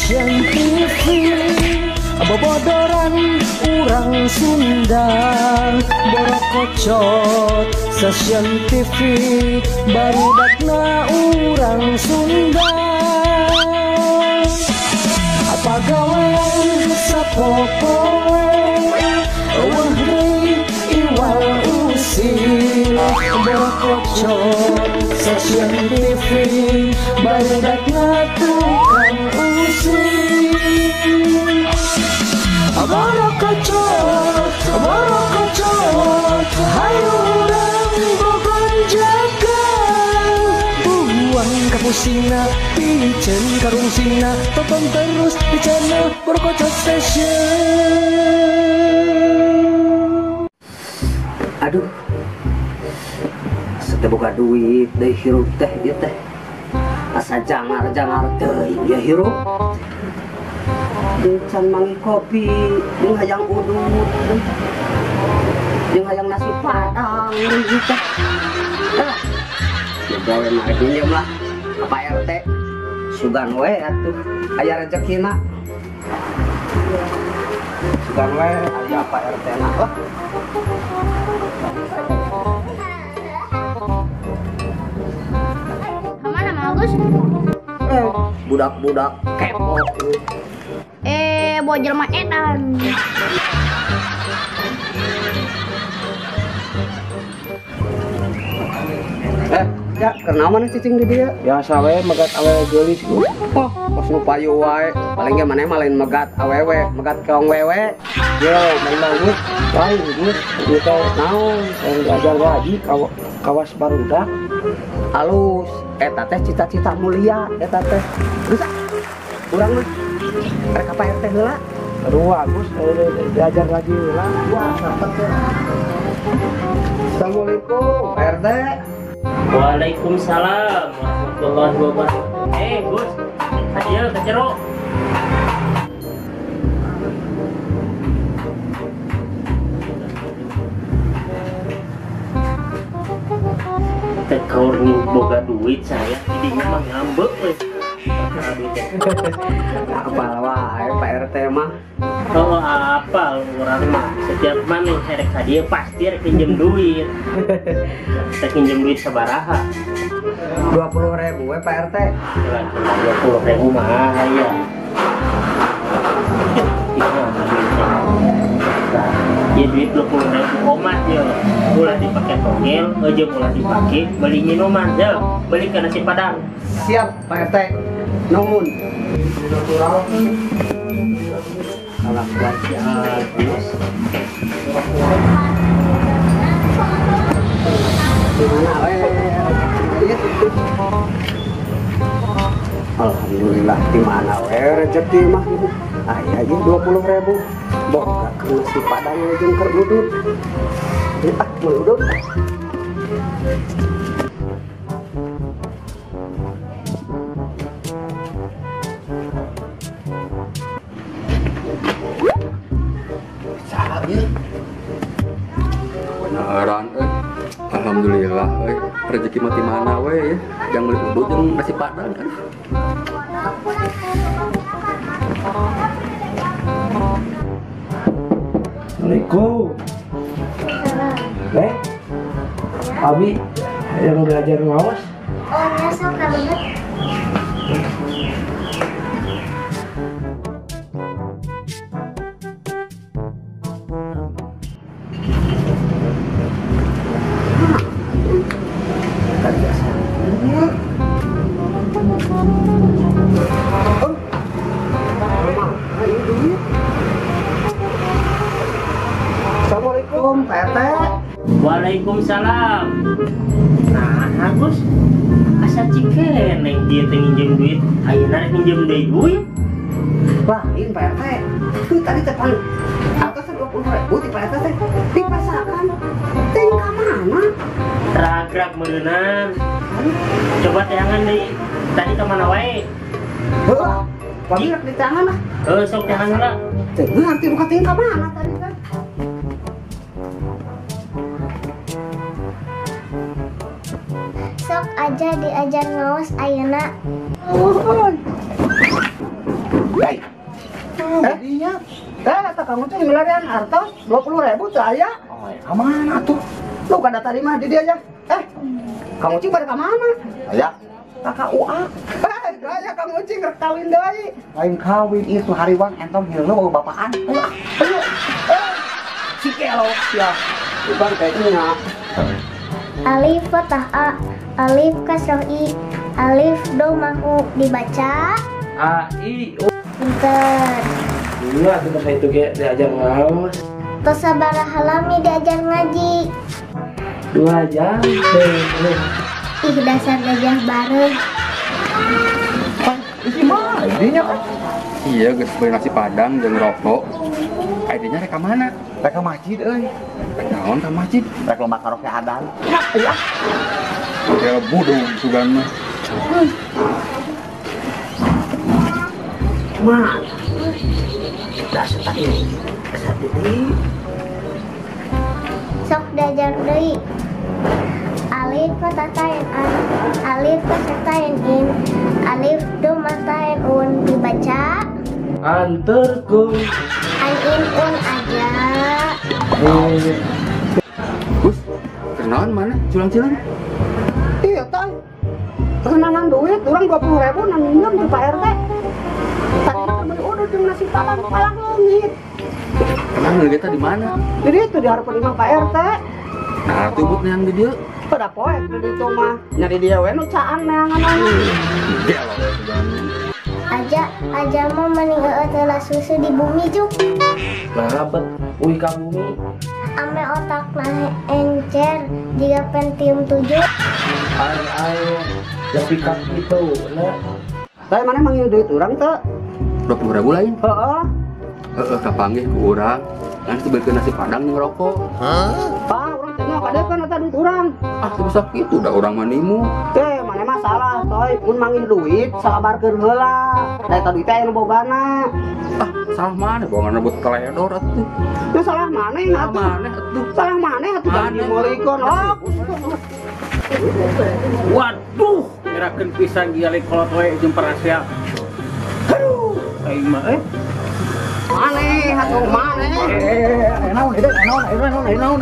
Stasiun TV bobodoran urang Sunda borokocot. Stasiun TV barudakna urang Sunda. Apa gawean sapopo wah deui iwal usil borokocot. Stasiun TV barudakna tukang usil. Borokocot, borokocot, hayu urang bogonjakan. Buang kapusingna, piceun karungsingna, tonton terus di channel Borokocot Station. Aduh, teu boga duit deui hirup teh ieu teh. Asa jangar-jangar teuing ya hirup. Can mangi kopi, jeung hayang udut, jeung hayang nasi padang gitu. Gawe mah pinjem lah ka Pak RT. Sugan we atuh aya rezekina. Sugan we aya Pak RT na. Mana Agus? Budak-budak kepo. Bawa jelema edan. Ya, karena mana cicing di dia? Biasa we megat awewe geulis. Oh, pas nu payu wae. Paling ge maneh mah lain megat awewe, megat keong wewe. Yo, main bagus. Lain geus, ieu teh naon? Belajar ngaji kawas barudak. Halus, eta teh cita-cita mulia eta teh. Geus urang mah rek ka Pak RT heula. Aduh, bagus, diajar lagi heula. Wah, sapet teh. Assalamualaikum, Pak RT. Waalaikumsalam warahmatullahi wabarakatuh. Gus, ayo ke jero. Tekor nih boga duit saya, jadinya mah ngambek weh. Apal wae Pak RT mah. Oh apa orang mah setiap mana herek hadiah pasti rek pinjem duit. Kita pinjem duit sabaraha? 20.000 we Pak RT. 20.000 mah ya. Ya duit 20.000 omat ya. Ulah dipakai togel, aja ulah dipakai beli minuman ya, beli ke nasi padang. Siap Pak RT. Nuhun. Salah wajah bos. Gimana we? Alhamdulillah di mana we rezeki mah ibu. Aya ge 20.000. Boga ke nasi padang jeung keur dudut. Ah, mun udut. Beneran alhamdulillah rezeki mati mana we ya, yang beli udut yang nasi padang kan. Assalamualaikum. Abi yang belajar ngawas. Oh ya, sok banget. Assalamualaikum Pak RT. Waalaikumsalam. Nah, Agus, asa cikene dia teh nginjem duit, ayeuna rek nginjem deui duit. Lain Pak RT. Itu tadi teh paling atas 20.000 di Pak RT teh dipasakan. Teh ka mana? Ragrak meureunnan. Coba teangan deui. Tadi ka mana wae? Heuh, pagi rek di tangan lah. Sok teangan heula. Teh ngarti buka ting ka mana tadi kan? Sok aja diajar ngawas ayeuna. kamu tuh milarian harta 20.000 tuh aya. Oh, kemana tuh? Lu kada tadi mah di dia aja. Kamu cing pada kemana? Aya, kakak UA. Gaya kamu cing rek kawin deui. Lain kawin itu hariwang entong hilang bawa bapaan. Ayo. Si kelo ya. Bukan kayaknya. Alif fathah A, alif kasroh I, alif domahu dibaca. A, I, U. Pinter. Dulu aku pas itu kayak diajar ngawas. Tosabara halami diajar ngaji. 2 jam. Ih dasar gajah bareng. Gimana idenya kan? Iya, geus beli nasi padang jeung rokok. Idenya rek ka mana? Mereka masjid euy. Rek naon ka masjid? Mereka lomba karaoke adan. Ya budung sugan mah. Mana? Dasar tadi. Sok diajar deui. Alif fathah tain an, alif kasroh tain in, alif domah tain un dibaca. Anterku. An in un aja. Gus, kenaon mana? Culang-culang. Iya tah. Kenalan duit urang 20.000 nanginjem di Pak RT. Tadi temen udah jeung nasi padang palang leungit. Emang kita di mana? Jadi itu di harapan imam Pak RT. Nah, tubut yang di dieu. Pada poe di ditu mah. Nyari dia we nu caan neangan. Gelo sugan. Aja mau meninggal telah susu di bumi juk. Nah, bet uwi ka bumi. Ame otak nah encer jika Pentium 7. Ai lebih ka kitu na. Saya mana manggil duit urang teh? 20.000 lain. Heeh. Kapanggih ku urang. Nanti beukeun nasi padang jeung rokok. Pak, urang teh kada kan eta duit urang. Ah, sebesar kitu da urang manimu. Teh, mana mah salah, toy. Mun manggil duit salabarkeun heula. Da eta duit teh anu bogana. Ah, salah mana bawa buat keledor atuh. Ya salah maneh Salah atuh. mana atuh. Salah maneh atuh jangan Maneh. dimolikeun. Oh. Waduh, ngerakeun pisan ieu kolot we jeung parasia. Aduh, aing mah Maneh atuh maneh. Naon.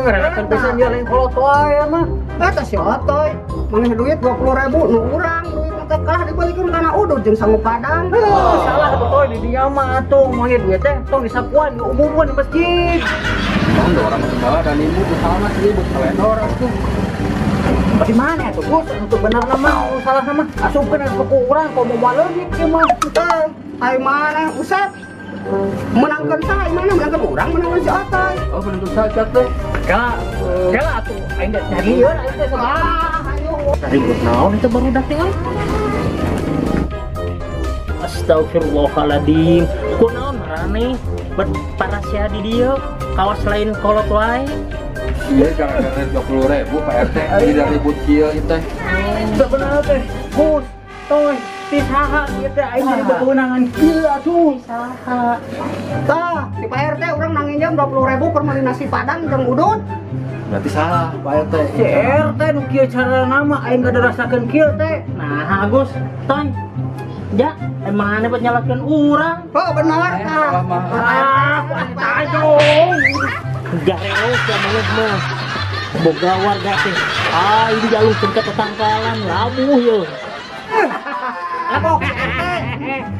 Ngerakeun pisan ieu lain kolot wae mah. Eta si otoy. Maneh duit 20.000 nu urang duit teh kalah dibalikeun kana udud jeung sangu padang. Salah atuh toy di dinya mah atuh mah duit teh tong disakuan diumumkeun di masjid. Naon da urang segala dan ibu usaha sih buat keledor atuh. Di mana atuh Gus? Untuk bener nama salah nama asupkeun ke urang kok mau leungit ieu mah. Teh, ai maneh usap. Menangkeun saha ai maneh menangkeun urang menangkeun si otoy. Oh, bener saja teh. Kala atuh aing teh nyarieun aing teh ribut naon itu baru dak teh. Astagfirullahaladzim. Kunaon marane parasia di dieu kawas lain kolot wae. Iya, gara-gara 20.000 Pak RT. Tidak ribut kieu ieu teh. teu bener teh Gus toy ti saha ieu teh aing jadi kewenangan kieu atuh. Salah. Tah, di Pak RT urang nanginjem 20.000 per meuli nasi padang jeung udud. Berarti salah Pak RT. Si RT nu kieu cara nama aing kada rasakeun kieu teh. Nah, Agus, Ton. Ja, emang aneh buat nyalakeun urang. Oh, bener Salah tah. mah. Pantai dong. Gareos ya mulut mah. Boga warga teh. Ini jalur ke tetangkalan labuh ye.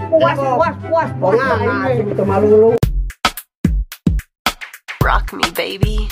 Puas. Pongan, itu malu lu. Rock me, baby.